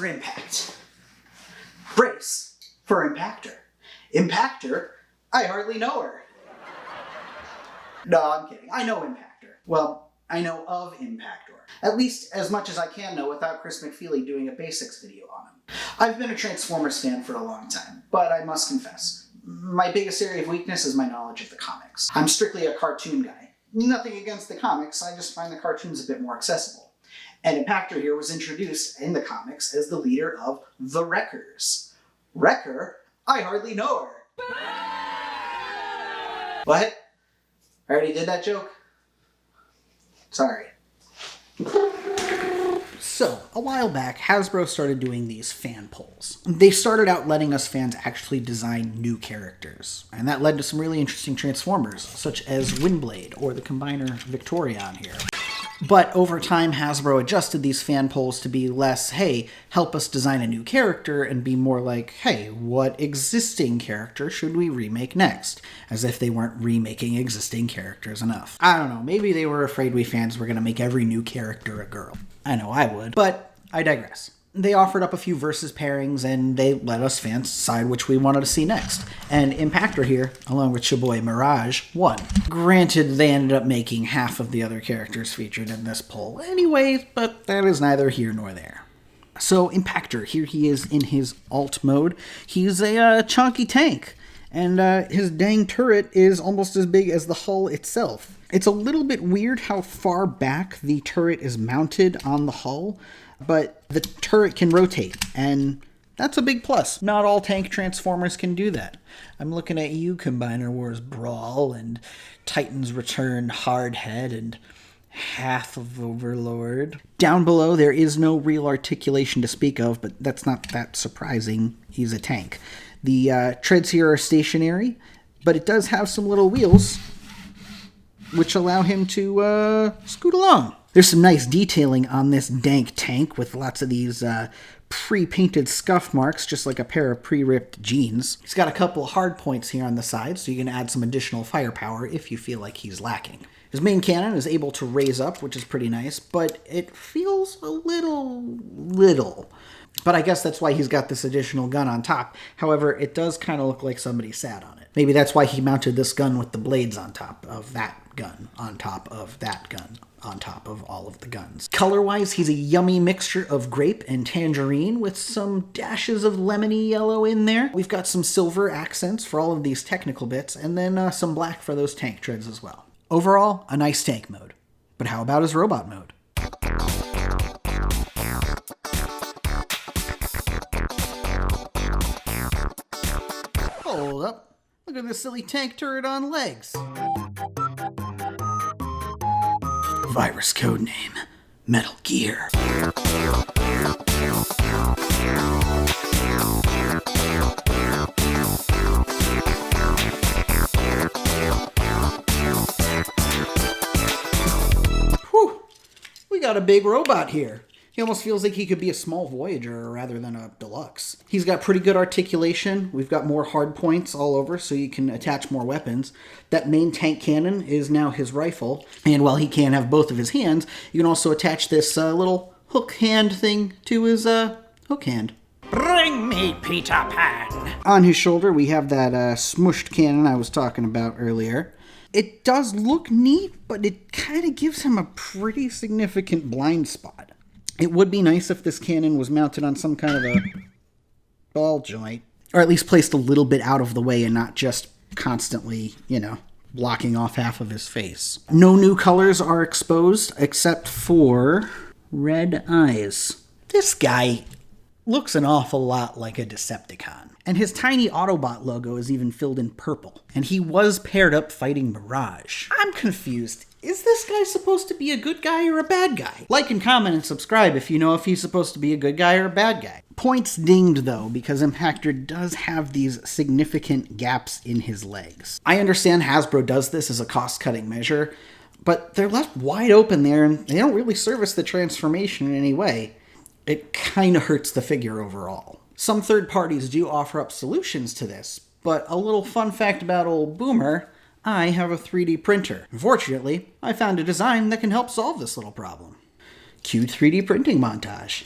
for impact. Brace for Impactor. Impactor, I hardly know her. No, I'm kidding. I know Impactor. Well, I know of Impactor. At least as much as I can know without Chris McFeely doing a basics video on him. I've been a Transformers fan for a long time, but I must confess, my biggest area of weakness is my knowledge of the comics. I'm strictly a cartoon guy. Nothing against the comics, I just find the cartoons a bit more accessible. And Impactor here was introduced in the comics as the leader of the Wreckers. Wrecker? I hardly know her. What? I already did that joke? Sorry. So, a while back, Hasbro started doing these fan polls. They started out letting us fans actually design new characters, and that led to some really interesting Transformers, such as Windblade, or the Combiner Victorion here. But over time, Hasbro adjusted these fan polls to be less, hey, help us design a new character, and be more like, hey, what existing character should we remake next? As if they weren't remaking existing characters enough. I don't know, maybe they were afraid we fans were going to make every new character a girl. I know I would, but I digress. They offered up a few versus pairings, and they let us fans decide which we wanted to see next. And Impactor here, along with your boy Mirage, won. Granted, they ended up making half of the other characters featured in this poll anyways, but that is neither here nor there. So Impactor, here he is in his alt mode. He's a chunky tank, and his dang turret is almost as big as the hull itself. It's a little bit weird how far back the turret is mounted on the hull, but the turret can rotate, and that's a big plus. Not all tank Transformers can do that. I'm looking at you, Combiner Wars Brawl, and Titans Return Hardhead, and half of Overlord. Down below, there is no real articulation to speak of, but that's not that surprising. He's a tank. The treads here are stationary, but it does have some little wheels, which allow him to scoot along. There's some nice detailing on this dank tank with lots of these pre-painted scuff marks, just like a pair of pre-ripped jeans. He's got a couple of hard points here on the side, so you can add some additional firepower if you feel like he's lacking. His main cannon is able to raise up, which is pretty nice, but it feels a little. But I guess that's why he's got this additional gun on top. However, it does kind of look like somebody sat on it. Maybe that's why he mounted this gun with the blades on top of that gun, on top of that gun, on top of all of the guns. Color-wise, he's a yummy mixture of grape and tangerine with some dashes of lemony yellow in there. We've got some silver accents for all of these technical bits, and then some black for those tank treads as well. Overall, a nice tank mode. But how about his robot mode? Hold up. Look at this silly tank turret on legs. Virus code name, Metal Gear. Whew, we got a big robot here. He almost feels like he could be a small Voyager rather than a deluxe. He's got pretty good articulation. We've got more hard points all over so you can attach more weapons. That main tank cannon is now his rifle. And while he can't have both of his hands, you can also attach this little hook hand thing to his hook hand. Bring me Peter Pan! On his shoulder, we have that smushed cannon I was talking about earlier. It does look neat, but it kind of gives him a pretty significant blind spot. It would be nice if this cannon was mounted on some kind of a ball joint, or at least placed a little bit out of the way and not just constantly, blocking off half of his face. No new colors are exposed except for red eyes. This guy looks an awful lot like a Decepticon. And his tiny Autobot logo is even filled in purple. And he was paired up fighting Mirage. I'm confused. Is this guy supposed to be a good guy or a bad guy? Like and comment and subscribe if you know if he's supposed to be a good guy or a bad guy. Points dinged though, because Impactor does have these significant gaps in his legs. I understand Hasbro does this as a cost-cutting measure, but they're left wide open there and they don't really service the transformation in any way. It kind of hurts the figure overall. Some third parties do offer up solutions to this, but a little fun fact about old Boomer, I have a 3D printer. Unfortunately, I found a design that can help solve this little problem. Cue 3D printing montage.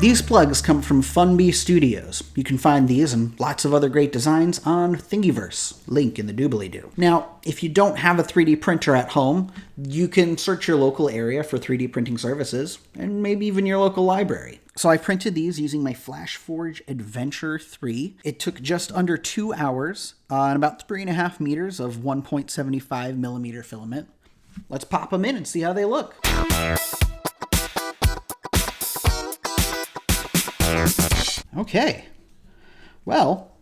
These plugs come from Funbie Studios. You can find these and lots of other great designs on Thingiverse, link in the doobly-doo. Now, if you don't have a 3D printer at home, you can search your local area for 3D printing services, and maybe even your local library. So I printed these using my FlashForge Adventure 3. It took just under 2 hours on about 3.5 meters of 1.75 millimeter filament. Let's pop them in and see how they look. Okay, well,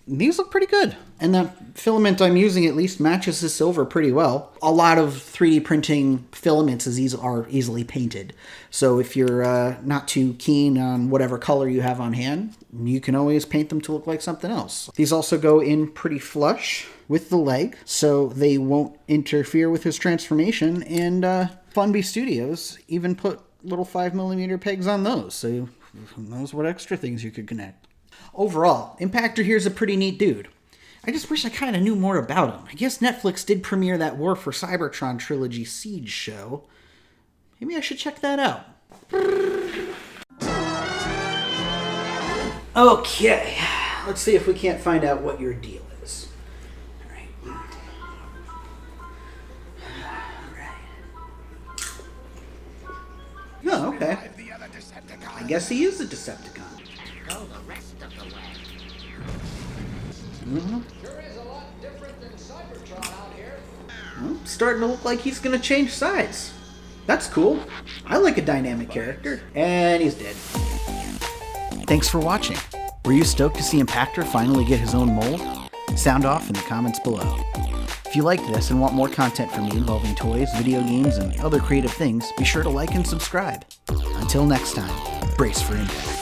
these look pretty good. And the filament I'm using at least matches the silver pretty well. A lot of 3D printing filaments are easily painted. So if you're not too keen on whatever color you have on hand, you can always paint them to look like something else. These also go in pretty flush with the leg, so they won't interfere with his transformation. And Funbie Studios even put little 5mm pegs on those, so who knows what extra things you could connect. Overall, Impactor here's a pretty neat dude. I just wish I kind of knew more about him. I guess Netflix did premiere that War for Cybertron trilogy Siege show. Maybe I should check that out. Okay, let's see if we can't find out what your deal is. All right. Oh, okay. I guess he is a Decepticon. Sure is a lot different than Cybertron out here. Well, starting to look like he's going to change sides. That's cool. I like a dynamic character. And he's dead. Thanks for watching. Were you stoked to see Impactor finally get his own mold? Sound off in the comments below. If you like this and want more content from me involving toys, video games, and other creative things, be sure to like and subscribe. Until next time, brace for impact.